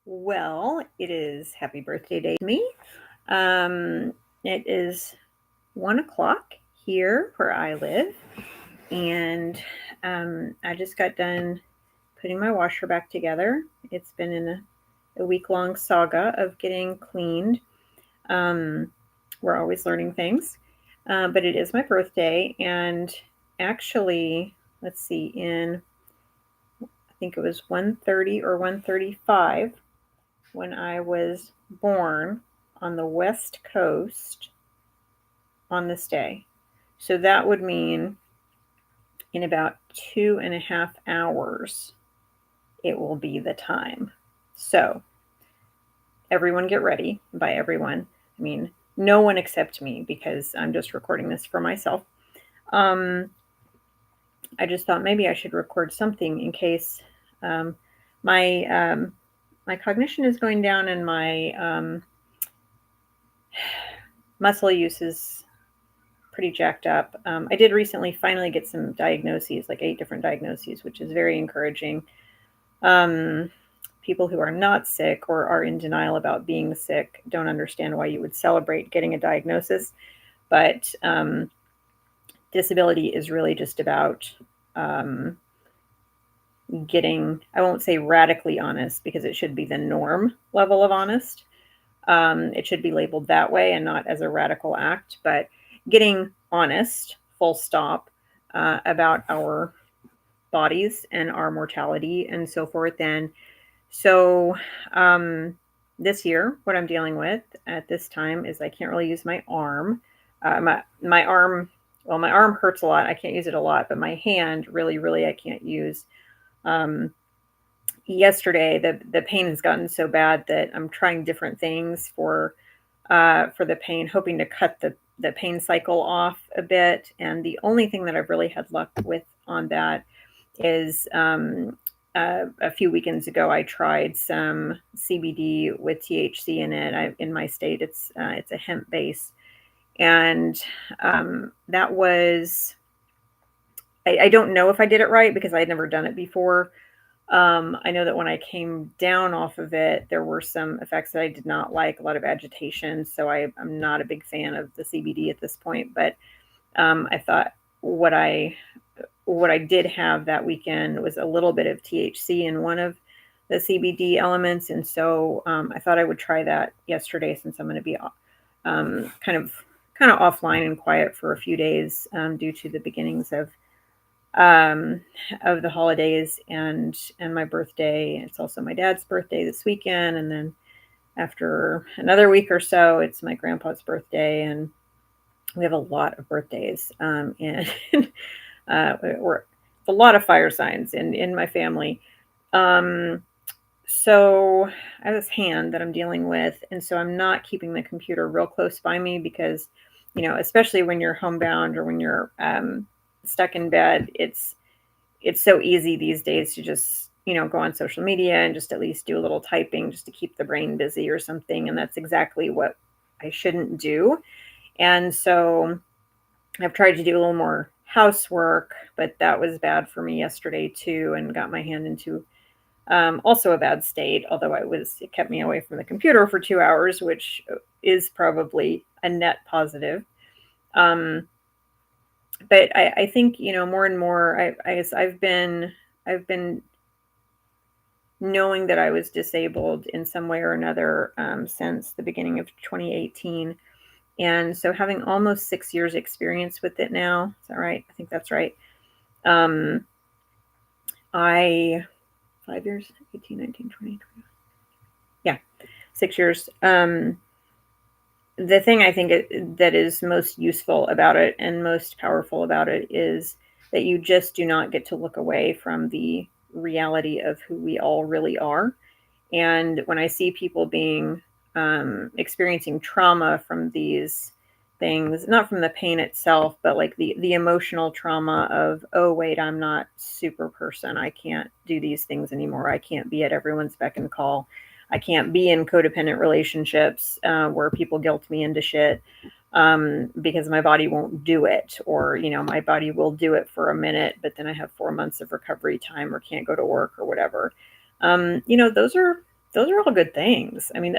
Well, it is happy birthday day to me. It is 1 o'clock here where I live, and I just got done putting my washer back together. It's been in a week long saga of getting cleaned. Um, we're always learning things, but it is my birthday, and actually, let's see, in I think it was 1:30 or 1:35 when I was born on the West Coast on this day. So that would mean in about 2.5 hours, it will be the time. So everyone get ready. By everyone, I mean no one except me because I'm just recording this for myself. Um, I just thought maybe I should record something in case um, my my cognition is going down and my muscle use is pretty jacked up. I did recently finally get some diagnoses, like 8 different diagnoses, which is very encouraging. Um, People who are not sick or are in denial about being sick don't understand why you would celebrate getting a diagnosis. But disability is really just about um, getting, I won't say radically honest because it should be the norm level of honest. It should be labeled that way and not as a radical act, but getting honest, full stop, about our bodies and our mortality and so forth. And so this year, what I'm dealing with at this time is I can't really use my arm. My arm, well, my arm hurts a lot. I can't use it a lot, but my hand really, really, I can't use. Um, Yesterday the pain has gotten so bad that I'm trying different things for the pain, hoping to cut the pain cycle off a bit. And the only thing that I've really had luck with on that is a few weekends ago I tried some CBD with THC in it. In my state it's a hemp base, and that was I don't know if I did it right because I had never done it before. I know that when I came down off of it, there were some effects that I did not like, a lot of agitation. So I'm not a big fan of the CBD at this point. But I thought what I what I did have that weekend was a little bit of THC in one of the CBD elements, and so I thought I would try that yesterday since I'm going to be kind of offline and quiet for a few days due to the beginnings um, of the holidays and my birthday. It's also my dad's birthday this weekend, and then after another week or so, it's my grandpa's birthday, and we have a lot of birthdays, and we're a lot of fire signs in my family. Um, so I have this hand that I'm dealing with, and so I'm not keeping the computer real close by me because, especially when you're homebound or when you're stuck in bed, it's so easy these days to just go on social media and just at least do a little typing just to keep the brain busy or something, and that's exactly what I shouldn't do. And so I've tried to do a little more housework, but that was bad for me yesterday too, and got my hand into also a bad state. Although it kept me away from the computer for 2 hours, which is probably a net positive. Um, but I think more and more. I guess I've been knowing that I was disabled in some way or another since the beginning of 2018. And so having almost 6 years experience with it now, is that right? I think that's right. Um, I 5 years, 18, 19, 20, 20. Yeah, 6 years. The thing I think that is most useful about it and most powerful about it is that you just do not get to look away from the reality of who we all really are. And when I see people being experiencing trauma from these things, not from the pain itself, but like the emotional trauma of, oh wait, I'm not super person. I can't do these things anymore. I can't be at everyone's beck and call. I can't be in codependent relationships where people guilt me into shit because my body won't do it, or my body will do it for a minute, but then I have 4 months of recovery time or can't go to work or whatever. Those those are all good things. I mean,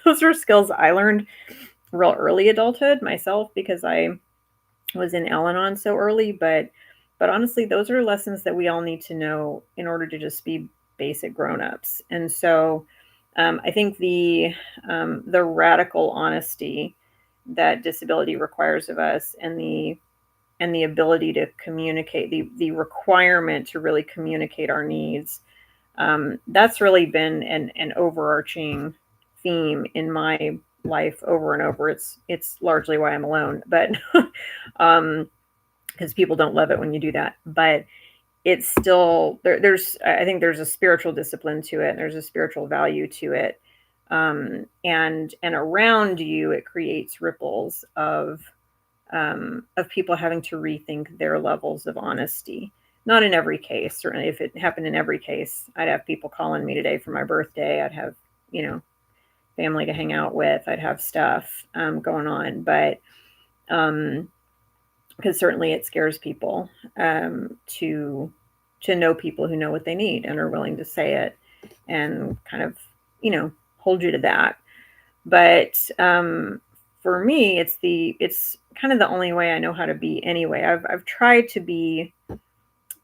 those are skills I learned real early adulthood myself because I was in Al-Anon so early, but honestly, those are lessons that we all need to know in order to just be basic grown-ups. And so I think the radical honesty that disability requires of us, and the ability to communicate, the requirement to really communicate our needs, that's really been an overarching theme in my life over and over. It's largely why I'm alone, but because people don't love it when you do that. But it's still there's I think there's a spiritual discipline to it, and there's a spiritual value to it. And around you, it creates ripples of people having to rethink their levels of honesty. Not in every case. Certainly, if it happened in every case, I'd have people calling me today for my birthday. I'd have, family to hang out with. I'd have stuff going on. But because certainly it scares people to know people who know what they need and are willing to say it and kind of, hold you to that. But for me, it's kind of the only way I know how to be anyway. I've tried to be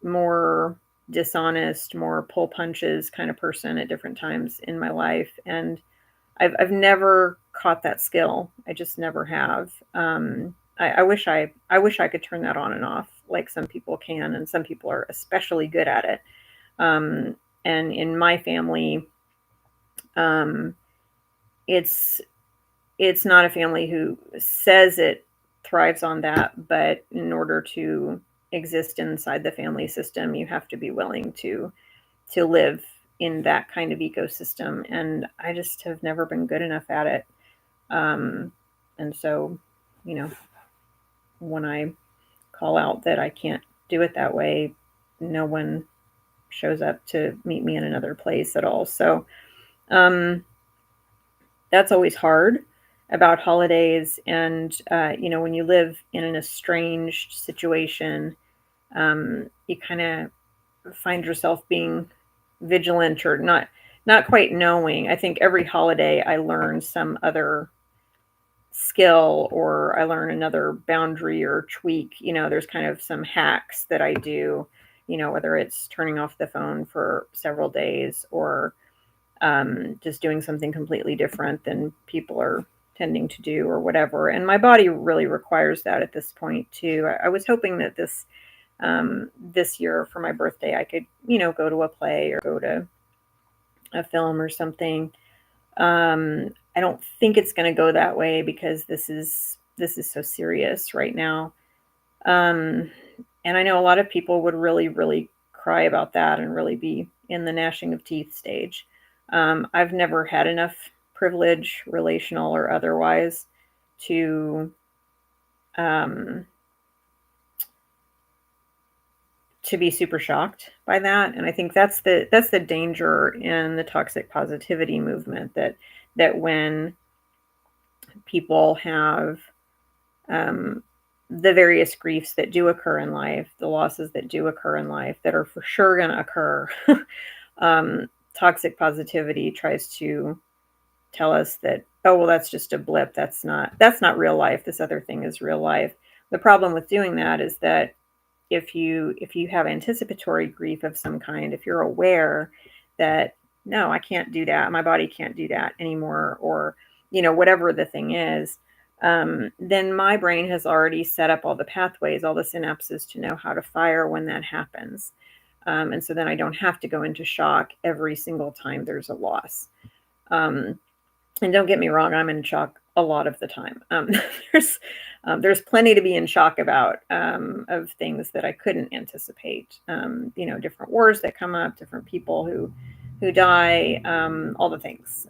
more dishonest, more pull punches kind of person at different times in my life, and I've never caught that skill. I just never have. I wish I could turn that on and off like some people can, and some people are especially good at it. And in my family, it's not a family who says it thrives on that, but in order to exist inside the family system, you have to be willing to live in that kind of ecosystem. And I just have never been good enough at it. And so, when I call out that I can't do it that way, no one shows up to meet me in another place at all. So, that's always hard about holidays. And, when you live in an estranged situation, you kind of find yourself being vigilant or not quite knowing. I think every holiday I learn some other skill, or I learn another boundary or tweak. There's kind of some hacks that I do, whether it's turning off the phone for several days, or just doing something completely different than people are tending to do, or whatever. And my body really requires that at this point too. I was hoping that this year for my birthday, I could, go to a play or go to a film or something. I don't think it's going to go that way because this is so serious right now. And I know a lot of people would really, really cry about that and really be in the gnashing of teeth stage. I've never had enough privilege, relational or otherwise, um, to be super shocked by that. And I think that's the danger in the toxic positivity movement, that when people have the various griefs that do occur in life, the losses that do occur in life that are for sure going to occur, toxic positivity tries to tell us that, oh, well, that's just a blip. That's not real life. This other thing is real life. The problem with doing that is that if you have anticipatory grief of some kind, if you're aware that, no, I can't do that, my body can't do that anymore, or whatever the thing is, then my brain has already set up all the pathways, all the synapses to know how to fire when that happens. And so then I don't have to go into shock every single time there's a loss. And don't get me wrong, I'm in shock a lot of the time. There's plenty to be in shock about, of things that I couldn't anticipate. Different wars that come up, different people who die, all the things.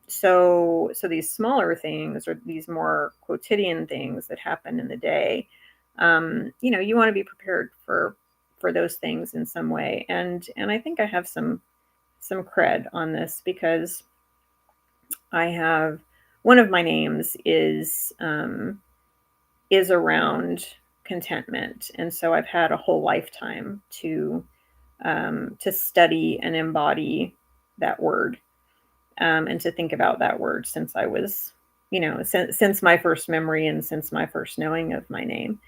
So these smaller things, or these more quotidian things that happen in the day, you want to be prepared for those things in some way. And I think I have some cred on this, because I have, one of my names is around contentment. And so I've had a whole lifetime to study and embody that word. and to think about that word since I was, since my first memory and since my first knowing of my name.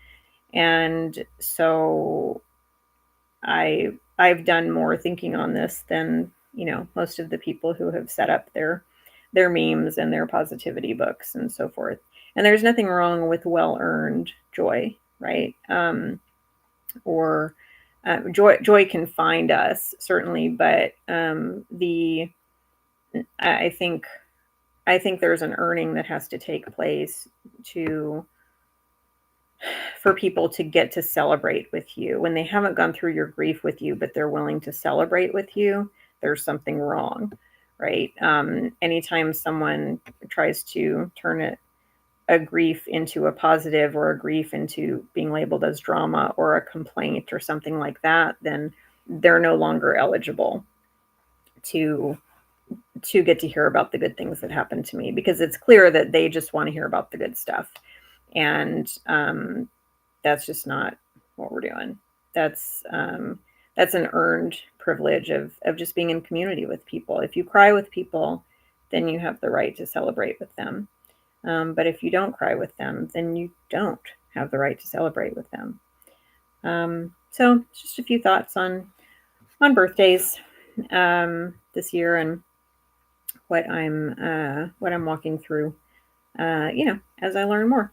And so I've done more thinking on this than, most of the people who have set up their memes and their positivity books and so forth. And there's nothing wrong with well-earned joy, right? Or joy can find us certainly, but I think there's an earning that has to take place to for people to get to celebrate with you when they haven't gone through your grief with you, but they're willing to celebrate with you. There's something wrong, right? Anytime someone tries to turn a grief into a positive, or a grief into being labeled as drama or a complaint or something like that, then they're no longer eligible to get to hear about the good things that happened to me, because it's clear that they just want to hear about the good stuff. And that's just not what we're doing. That's an earned privilege of just being in community with people. If you cry with people, then you have the right to celebrate with them. But if you don't cry with them, then you don't have the right to celebrate with them. So just a few thoughts on birthdays this year, and what I'm walking through, as I learn more.